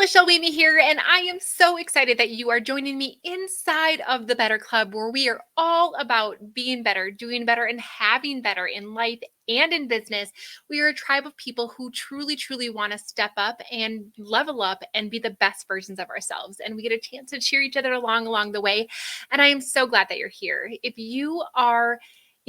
LaChelle here, and I am so excited that you are joining me inside of the Better Club, where we are all about being better, doing better, and having better in life and in business. We are a tribe of people who truly, truly want to step up and level up and be the best versions of ourselves. And we get a chance to cheer each other along the way. And I am so glad that you're here. If you are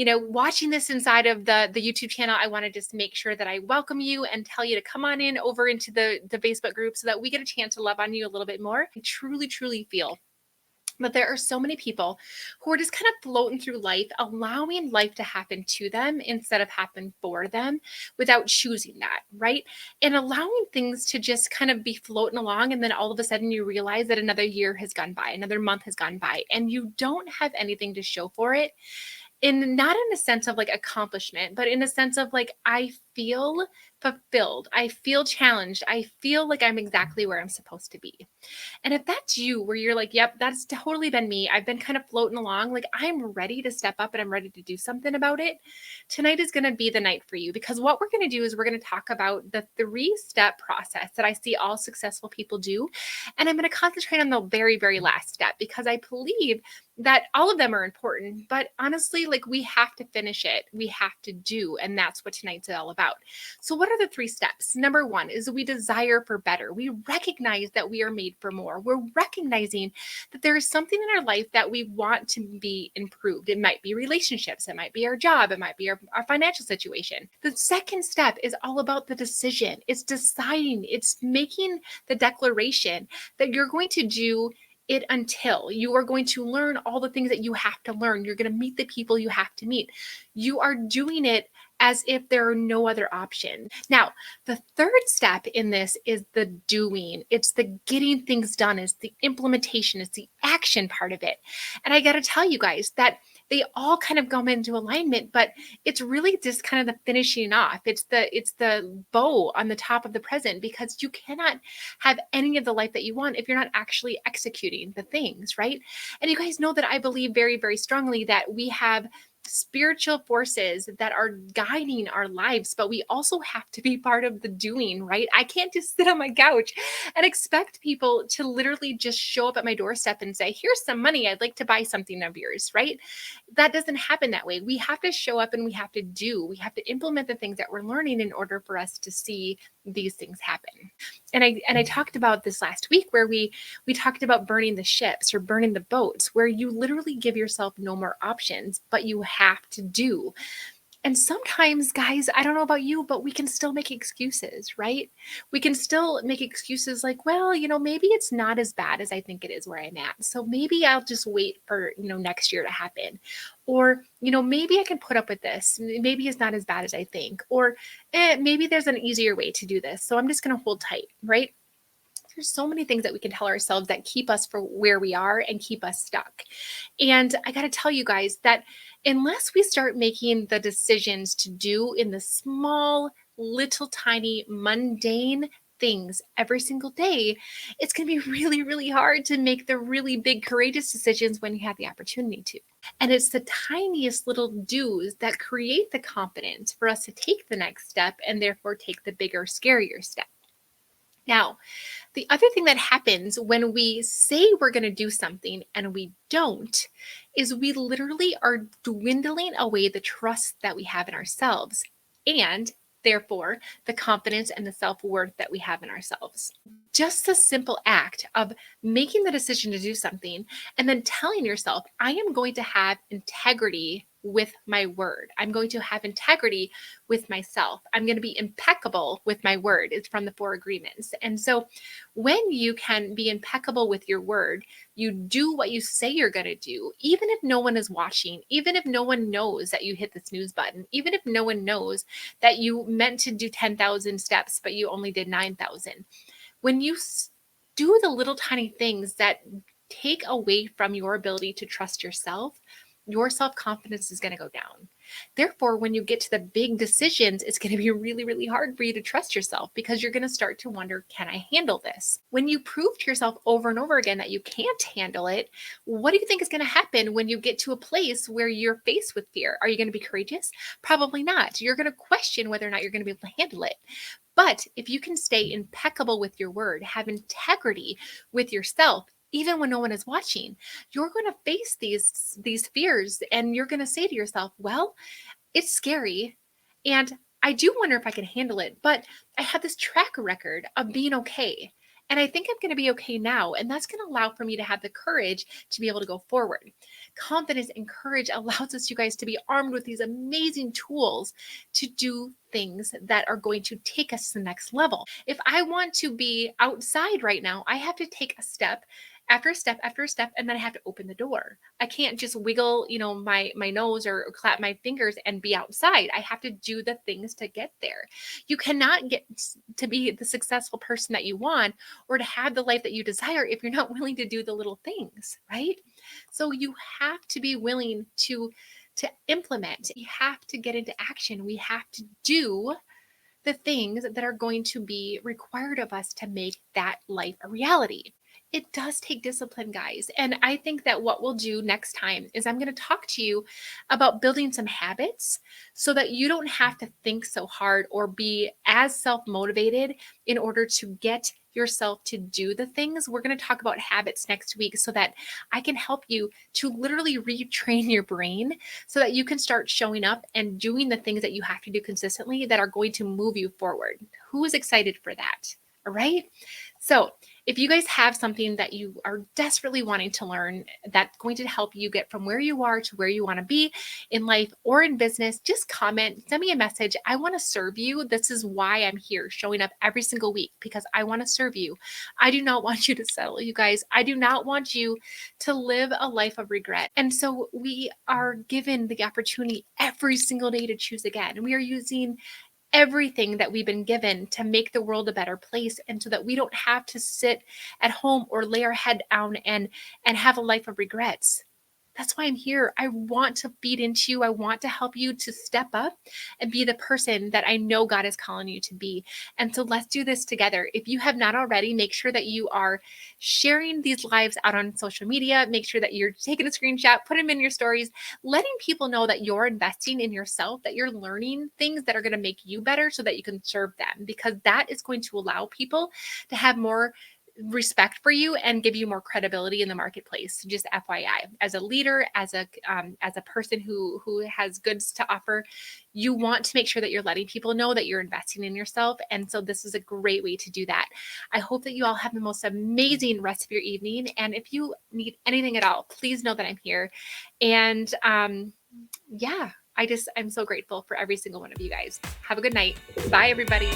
watching this inside of the YouTube channel, I want to just make sure that I welcome you and tell you to come on in over into the Facebook group so that we get a chance to love on you a little bit more. I truly, truly feel that there are so many people who are just kind of floating through life, allowing life to happen to them instead of happen for them without choosing that, right? And allowing things to just kind of be floating along. And then all of a sudden you realize that another year has gone by, another month has gone by, and you don't have anything to show for it. And not in a sense of like accomplishment, but in a sense of like, I feel fulfilled. I feel challenged. I feel like I'm exactly where I'm supposed to be. And if that's you, where you're like, yep, that's totally been me. I've been kind of floating along, like I'm ready to step up and I'm ready to do something about it. Tonight is going to be the night for you, because what we're going to do is we're going to talk about the 3-step process that I see all successful people do. And I'm going to concentrate on the very, very last step, because I believe that all of them are important, but honestly, like we have to finish it. We have to do, and that's what tonight's all about. So what are the 3 steps? Number 1 is we desire for better. We recognize that we are made for more. We're recognizing that there is something in our life that we want to be improved. It might be relationships. It might be our job. It might be our financial situation. The second step is all about the decision. It's deciding, it's making the declaration that you're going to do it until you are going to learn all the things that you have to learn. You're going to meet the people you have to meet. You are doing it as if there are no other option. Now, the third step in this is the doing. It's the getting things done. It's the implementation. It's the action part of it. And I got to tell you guys that they all kind of go into alignment, but it's really just kind of the finishing off. It's the bow on the top of the present, because you cannot have any of the life that you want if you're not actually executing the things, right? And you guys know that I believe very, very strongly that we have spiritual forces that are guiding our lives, but we also have to be part of the doing, right? I can't just sit on my couch and expect people to literally just show up at my doorstep and say, here's some money, I'd like to buy something of yours, right? That doesn't happen that way. We have to show up and we have to do, we have to implement the things that we're learning in order for us to see these things happen. And I talked about this last week, where we talked about burning the ships or burning the boats, where you literally give yourself no more options, but you have to do. And sometimes, guys, I don't know about you, but we can still make excuses, right? We can still make excuses like, well, maybe it's not as bad as I think it is where I'm at. So maybe I'll just wait for, next year to happen. Or, maybe I can put up with this. Maybe it's not as bad as I think. Or maybe there's an easier way to do this. So I'm just going to hold tight, right? There's so many things that we can tell ourselves that keep us for where we are and keep us stuck. And I got to tell you guys that unless we start making the decisions to do in the small, little, tiny, mundane things every single day, it's going to be really, really hard to make the really big, courageous decisions when you have the opportunity to. And it's the tiniest little do's that create the confidence for us to take the next step and therefore take the bigger, scarier step. Now, the other thing that happens when we say we're going to do something and we don't is we literally are dwindling away the trust that we have in ourselves, and therefore the confidence and the self-worth that we have in ourselves. Just the simple act of making the decision to do something and then telling yourself, I am going to have integrity with my word. I'm going to have integrity with myself. I'm going to be impeccable with my word. It's from the 4 agreements. And so when you can be impeccable with your word, you do what you say you're going to do, even if no one is watching, even if no one knows that you hit the snooze button, even if no one knows that you meant to do 10,000 steps, but you only did 9,000. When you do the little tiny things that take away from your ability to trust yourself, your self-confidence is going to go down. Therefore, when you get to the big decisions, it's going to be really, really hard for you to trust yourself because you're going to start to wonder, can I handle this? When you prove to yourself over and over again that you can't handle it, what do you think is going to happen when you get to a place where you're faced with fear? Are you going to be courageous? Probably not. You're going to question whether or not you're going to be able to handle it. But if you can stay impeccable with your word, have integrity with yourself, even when no one is watching, you're going to face these fears and you're going to say to yourself, well, it's scary and I do wonder if I can handle it, but I have this track record of being okay. And I think I'm going to be okay now. And that's going to allow for me to have the courage to be able to go forward. Confidence and courage allows us, you guys, to be armed with these amazing tools to do things that are going to take us to the next level. If I want to be outside right now, I have to take a step after a step after a step, and then I have to open the door. I can't just wiggle, my nose or clap my fingers and be outside. I have to do the things to get there. You cannot get to be the successful person that you want or to have the life that you desire if you're not willing to do the little things, right? So you have to be willing to implement. You have to get into action. We have to do the things that are going to be required of us to make that life a reality. It does take discipline, guys. And I think that what we'll do next time is I'm going to talk to you about building some habits so that you don't have to think so hard or be as self motivated in order to get yourself to do the things. We're going to talk about habits next week so that I can help you to literally retrain your brain so that you can start showing up and doing the things that you have to do consistently that are going to move you forward. Who is excited for that? All right. So, if you guys have something that you are desperately wanting to learn that's going to help you get from where you are to where you want to be in life or in business, just comment, send me a message. I want to serve you. This is why I'm here showing up every single week because I want to serve you. I do not want you to settle, you guys. I do not want you to live a life of regret. And so we are given the opportunity every single day to choose again. We are using everything that we've been given to make the world a better place and so that we don't have to sit at home or lay our head down and have a life of regrets. That's why I'm here. I want to feed into you. I want to help you to step up and be the person that I know God is calling you to be. And so let's do this together. If you have not already, make sure that you are sharing these lives out on social media. Make sure that you're taking a screenshot, put them in your stories, letting people know that you're investing in yourself, that you're learning things that are going to make you better so that you can serve them, because that is going to allow people to have more respect for you and give you more credibility in the marketplace. Just FYI, as a leader, as a person who has goods to offer, you want to make sure that you're letting people know that you're investing in yourself. And so this is a great way to do that. I hope that you all have the most amazing rest of your evening. And if you need anything at all, please know that I'm here. And yeah, I'm so grateful for every single one of you guys. Have a good night. Bye, everybody.